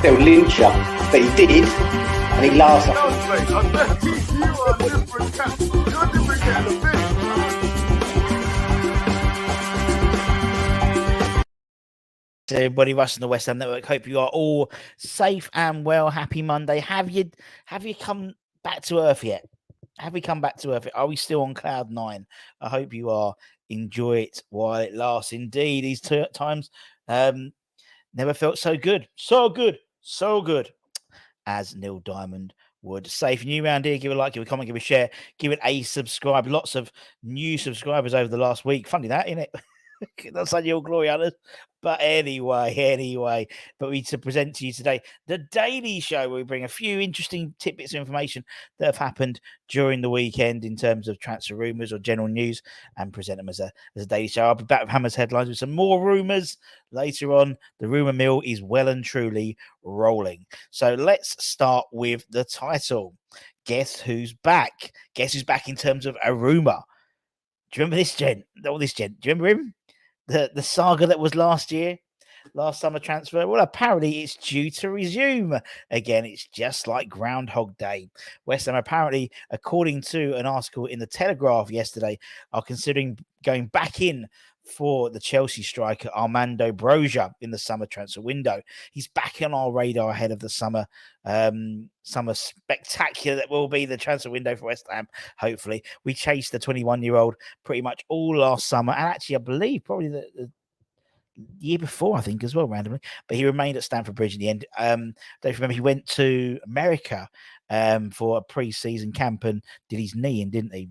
they'll lynch you. But he did, and he laughs at everybody, Russ and the West Ham Network. Hope you are all safe and well. Happy Monday. Have you come back to earth yet? Have we come back to earth? Are we still on cloud nine? I hope you are. Enjoy it while it lasts. Indeed, these times never felt so good. So good. As Neil Diamond would say. If you're new around here, give a like, give a comment, give a share, give it a subscribe. Lots of new subscribers over the last week. Funny that, isn't it? That's like your glory, others. But anyway, but we to present to you today the Daily Show, where we bring a few interesting tidbits of information that have happened during the weekend in terms of transfer rumours or general news, and present them as a Daily Show. I'll be back with Hammer's headlines with some more rumours later on. The rumour mill is well and truly rolling. So let's start with the title. Guess who's back? Guess who's back in terms of a rumour? Do you remember this gent? Do you remember him? The saga that was last summer transfer. Well, apparently it's due to resume again. It's just like Groundhog Day. West Ham apparently, according to an article in the Telegraph yesterday, are considering going back in for the Chelsea striker Armando Broja in the summer transfer window. He's back on our radar ahead of the summer spectacular that will be the transfer window for West Ham. Hopefully, we chased the 21-year-old pretty much all last summer, and actually, I believe probably the year before, I think, as well, randomly. But he remained at Stamford Bridge in the end. Don't remember he went to America for a pre-season camp and did his knee in, didn't he?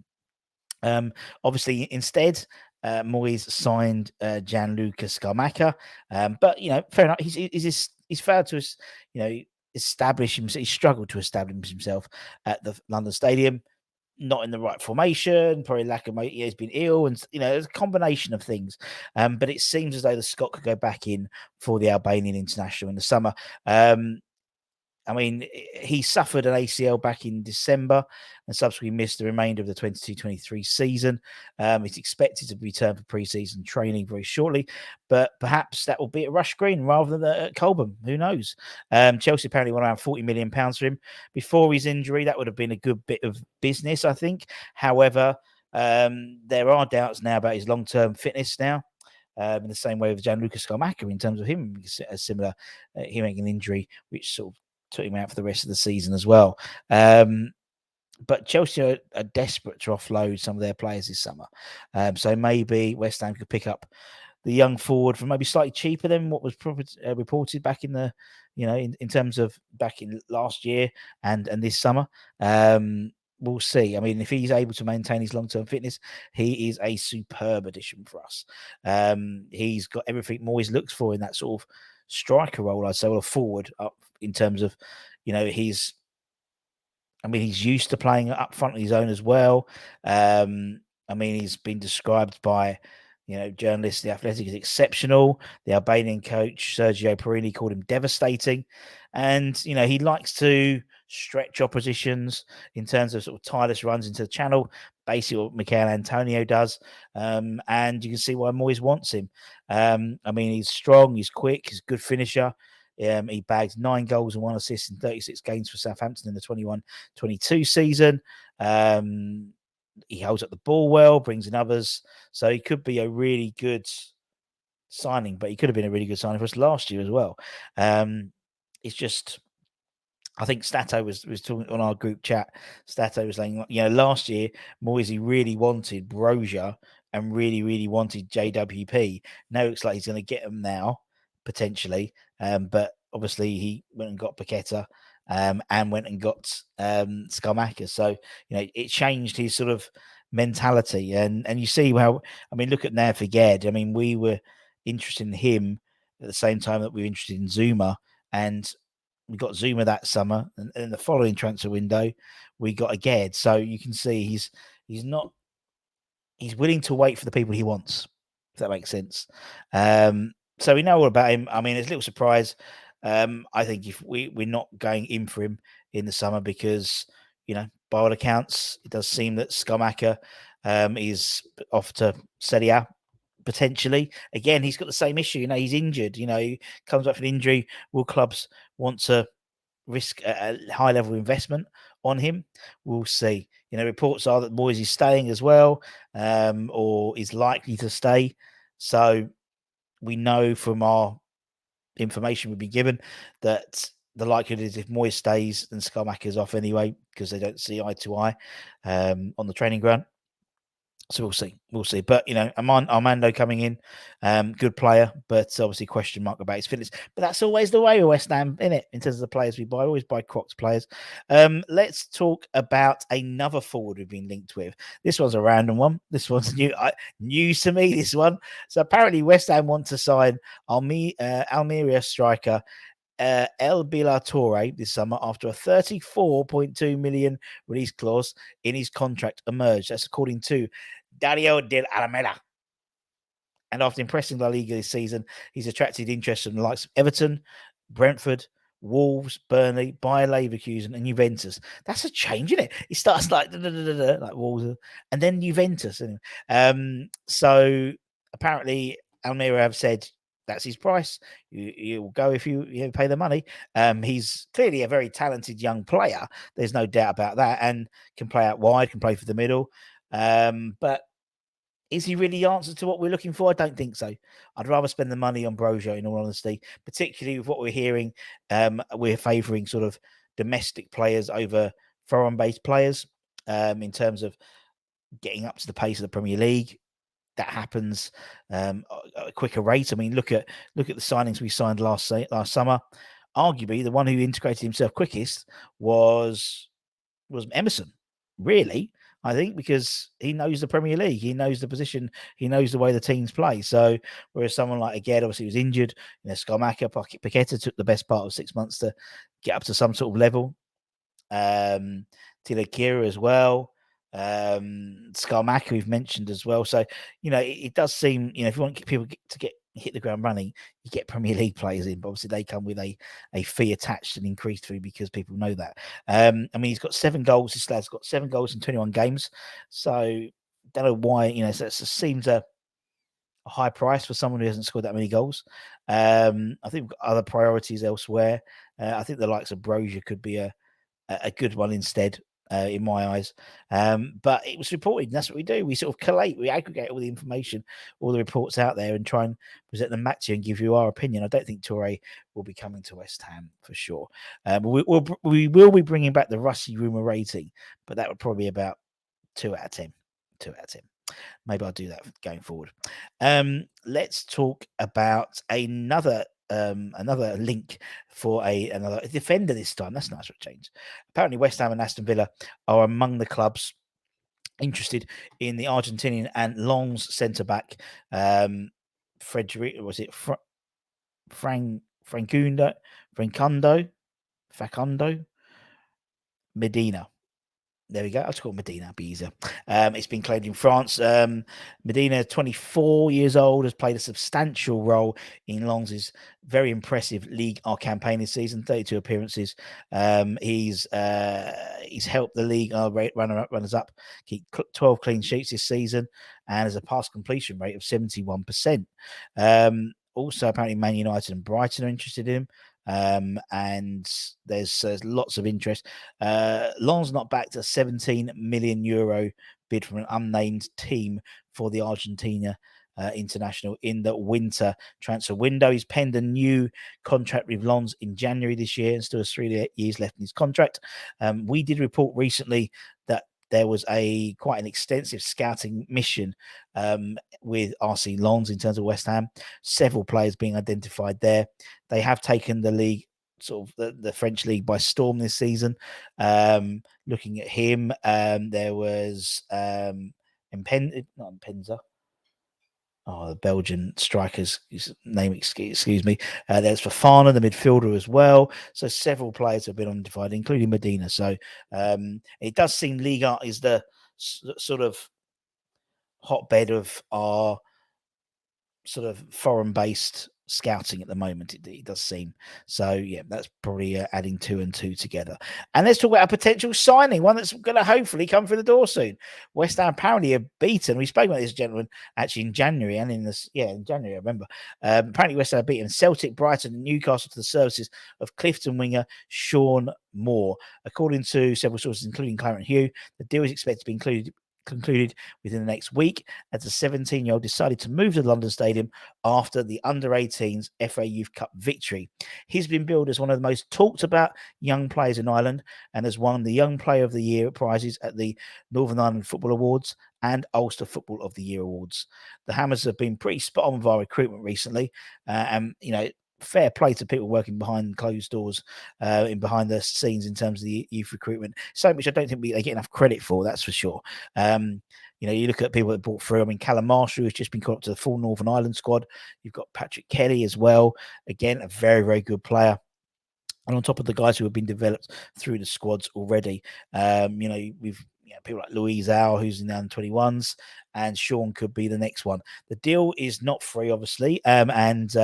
Obviously, instead, Moyes signed Gianluca Scamacca, but fair enough. He's failed to, establish himself. He struggled to establish himself at the London Stadium. Not in the right formation, probably lack of. He's been ill, and there's a combination of things. But it seems as though the Scot could go back in for the Albanian international in the summer. He suffered an ACL back in December and subsequently missed the remainder of the 22-23 season. He's expected to return for pre-season training very shortly, but perhaps that will be at Rush Green rather than at Colburn. Who knows? Chelsea apparently want around £40 million for him. Before his injury, that would have been a good bit of business, I think. However, there are doubts now about his long-term fitness now. In the same way with Gianluca Scamacca, in terms of him, a similar, him having an injury, which sort of took him out for the rest of the season as well. But Chelsea are desperate to offload some of their players this summer. So maybe West Ham could pick up the young forward for maybe slightly cheaper than what was reported back in the, in terms of back in last year and this summer. We'll see. I mean, if he's able to maintain his long-term fitness, he is a superb addition for us. He's got everything Moyes looks for in that sort of striker role, I'd say, or forward up in terms of, he's used to playing up front of his own as well. He's been described by, journalists, The Athletic, as exceptional. The Albanian coach, Sergio Perini, called him devastating. And, he likes to stretch oppositions in terms of sort of tireless runs into the channel, basically what Michail Antonio does. And you can see why Moyes wants him. He's strong, he's quick, he's a good finisher. He bagged 9 goals and 1 assist in 36 games for Southampton in the 21-22 season. He holds up the ball well, brings in others. So he could be a really good signing, but he could have been a really good signing for us last year as well. It's just, I think Stato was talking on our group chat. Stato was saying, last year, Moyes really wanted Broja and really, really wanted JWP. Now it looks like he's going to get them now, potentially. But obviously he went and got Paqueta and went and got Scamacca. So, it changed his sort of mentality. And you see how, look at Naviged. We were interested in him at the same time that we were interested in Zuma. And we got Zuma that summer, and in the following transfer window, we got Aged. So you can see he's willing to wait for the people he wants, if that makes sense. So we know all about him. It's a little surprise. I think if we're not going in for him in the summer because, by all accounts, it does seem that Scamacca is off to Serie A potentially. Again, he's got the same issue. He's injured. He comes back from injury. Will clubs want to risk a high level investment on him? We'll see. Reports are that Moyes is staying as well, or is likely to stay. So we know from our information we've been given that the likelihood is if Moyes stays, then Skamaka's off anyway because they don't see eye to eye on the training ground. So we'll see. But Armando coming in, good player, but obviously question mark about his fitness. But that's always the way with West Ham, isn't it? In terms of the players we buy, always buy Crocs players. Let's talk about another forward we've been linked with. This one's a random one. This one's news to me. This one. So apparently West Ham want to sign Almeria striker Bilal Touré this summer after a 34.2 million release clause in his contract emerged. That's according to Dario del Alameda. And after impressing La Liga this season, he's attracted interest from the likes of Everton, Brentford, Wolves, Burnley, Bayer Leverkusen, and Juventus. That's a change, isn't it? It starts like Wolves, and then Juventus. So apparently Almeria have said that's his price. You will go if you pay the money. He's clearly a very talented young player. There's no doubt about that, and can play out wide, can play for the middle. But is he really the answer to what we're looking for? I don't think so. I'd rather spend the money on Broja, in all honesty, particularly with what we're hearing. We're favouring sort of domestic players over foreign-based players in terms of getting up to the pace of the Premier League. That happens at a quicker rate. I mean, look at the signings we signed last summer. Arguably, the one who integrated himself quickest was Emerson. Really, I think, because he knows the Premier League, he knows the position, he knows the way the teams play. So, whereas someone like Aged obviously was injured, Skamaka, Paqueta took the best part of 6 months to get up to some sort of level. Tilakira as well. Skamaka we've mentioned as well. So, it does seem, if you want people to hit the ground running, you get Premier League players in, but obviously they come with a fee attached, an increased fee, because people know that. I mean, he's got 7 goals. This lad's got 7 goals in 21 games. So don't know why, so it seems a high price for someone who hasn't scored that many goals. I think we've got other priorities elsewhere. I think the likes of Broja could be a good one instead. In my eyes, but it was reported, and that's what we do. We sort of collate, we aggregate all the information, all the reports out there, and try and present them back to you and give you our opinion. I don't think Touré will be coming to West Ham for sure. We will be bringing back the Rusty Rumour rating, but that would probably be about 2 out of 10. 2 out of 10. Maybe I'll do that going forward. Let's talk about another link for another defender this time. That's nice for a change. Apparently, West Ham and Aston Villa are among the clubs interested in the Argentinian and Lens centre back. Frederic, was it Facundo Medina. There we go. I'll just call Medina. It'll be easier. It's been claimed in France. Medina, 24 years old, has played a substantial role in Lens' very impressive League R campaign this season. 32 appearances. He's helped the League R runners up keep 12 clean sheets this season, and has a pass completion rate of 71%. Also, apparently, Man United and Brighton are interested in him. And there's lots of interest. Lens not backed a 17 million euro bid from an unnamed team for the Argentina international in the winter transfer window. He's penned a new contract with Lens in January this year and still has 3 years left in his contract. We did report recently that there was quite an extensive scouting mission with RC Lens in terms of West Ham. Several players being identified there. They have taken the league, sort of the French league, by storm this season. Looking at him, there was not Impenza. Oh, the Belgian striker's name, excuse me. There's Fofana, the midfielder, as well. So several players have been identified, including Medina. So it does seem Liga is the sort of hotbed of our sort of foreign-based scouting at the moment. It does seem so. Yeah, that's probably adding 2 and 2 together. And let's talk about a potential signing, one that's going to hopefully come through the door soon. West Ham apparently have beaten. We spoke about this gentleman actually in January, and in January I remember. Apparently West Ham have beaten Celtic, Brighton, and Newcastle to the services of Clifton winger Sean Moore. According to several sources, including Clarence Hugh, the deal is expected to be concluded within the next week, as the 17-year-old decided to move to the London Stadium after the under-18s FA Youth Cup victory. He's been billed as one of the most talked about young players in Ireland and has won the Young Player of the Year prizes at the Northern Ireland Football Awards and Ulster Football of the Year Awards. The Hammers have been pretty spot on with our recruitment recently, and fair play to people working behind closed doors, in behind the scenes in terms of the youth recruitment. So much I don't think they get enough credit for, that's for sure. You look at people that brought through. I mean, Callum Marshall, who's just been called up to the full Northern Ireland squad. You've got Patrick Kelly as well. Again, a very, very good player. And on top of the guys who have been developed through the squads already, we've people like Louise Howe, who's in the under-21s, and Sean could be the next one. The deal is not free, obviously, and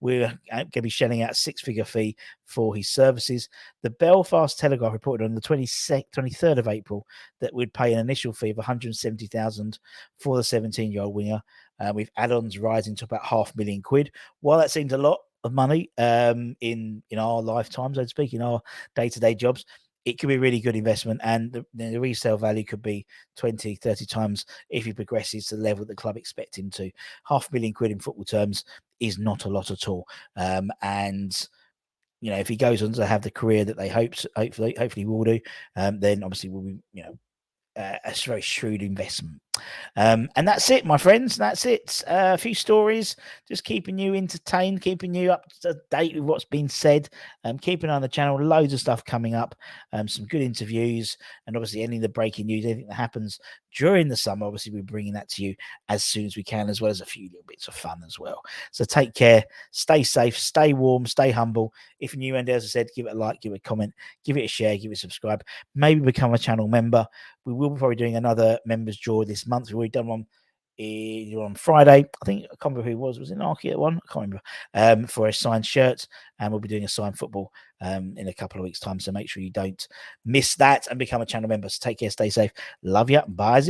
we're going to be shelling out a 6-figure fee for his services. The Belfast Telegraph reported on the 23rd of April that we'd pay an initial fee of 170,000 for the 17-year-old winger, with add-ons rising to about £500,000. While that seems a lot of money in our lifetime, so to speak, in our day-to-day jobs, it could be a really good investment, and the resale value could be 20, 30 times if he progresses to the level the club expect him to. £500,000 in football terms is not a lot at all. And if he goes on to have the career that they hopefully will do, then obviously will be a very shrewd investment. And that's it, my friends. That's it. A few stories, just keeping you entertained, keeping you up to date with what's been said. Keep an eye on the channel. Loads of stuff coming up. Some good interviews, and obviously any of the breaking news, anything that happens during the summer. Obviously, we're bringing that to you as soon as we can, as well as a few little bits of fun as well. So take care, stay safe, stay warm, stay humble. If you're new, and as I said, give it a like, give it a comment, give it a share, give it a subscribe. Maybe become a channel member. We will be probably doing another members draw this month. We've already done one on Friday. I think, I can't remember who it was. Was it Narky at one? I can't remember. For a signed shirt, and we'll be doing a signed football in a couple of weeks' time. So make sure you don't miss that and become a channel member. So take care, stay safe. Love you. Bye.